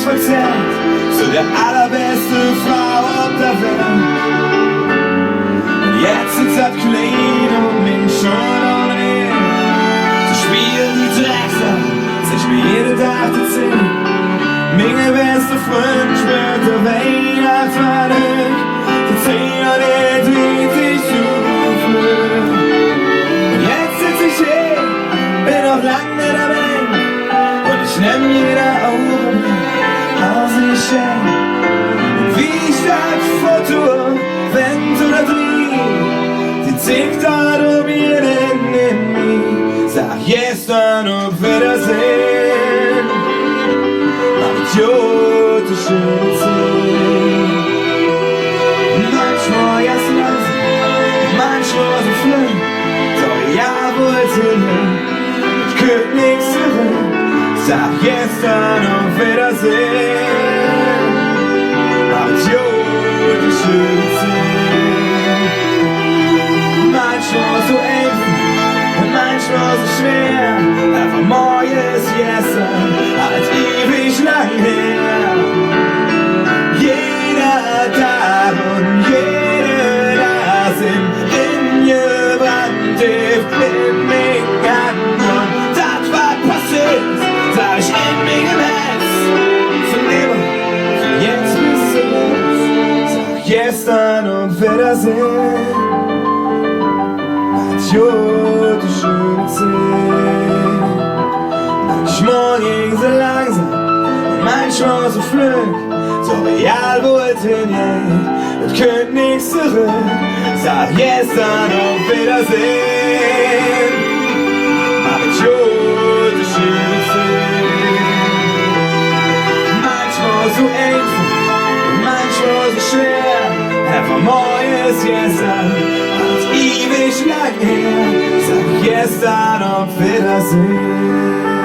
verzerrt zu der allerbeste Frau auf der Welt. Und jetzt sitzt das Kleid und mich schon ohne ihn. Sie spielt die Drecksau, sich mir jeden Tag zu ziehen. Meine beste Freund spürt der Weihnachtsmann. Die Zehn und er dreht sich auf mich. Und jetzt sitz ich hier, bin noch lange dabei. Und ich nehm jeder Augenblick aus die Schenk. Und wie ich das Foto wend oder dreh, die zieht dort um jeden in mich. Sag gestern auf Wiedersehen. Idiotische Zeit. Manchmal erst langsam, manchmal so flink. Doch ja, wollte nicht, ich könnt nix zurück. Sag gestern auf Wiedersehen. Idiotische Zeit. Manchmal so einfach und manchmal so schwer. Einfach morgens gestern, als ewig lang her. Jeder Tag und jede Nacht sind in gebrannt, in mich an. Und das, was passiert, sag ich in mir im Herz. Von immer, von jetzt bis zuletzt. Sag gestern und Wiedersehen. Idiotische Zeit. Manchmal ging sie langsam und manchmal so flink. So real wollte nicht, es könnt nix zurück. Sag gestern auf Wiedersehen. Idiotische Zeit. Manchmal so einfach und manchmal so schwer. Einfach neues gestern, als ewig lang her. Sag gestern auf Wiedersehen.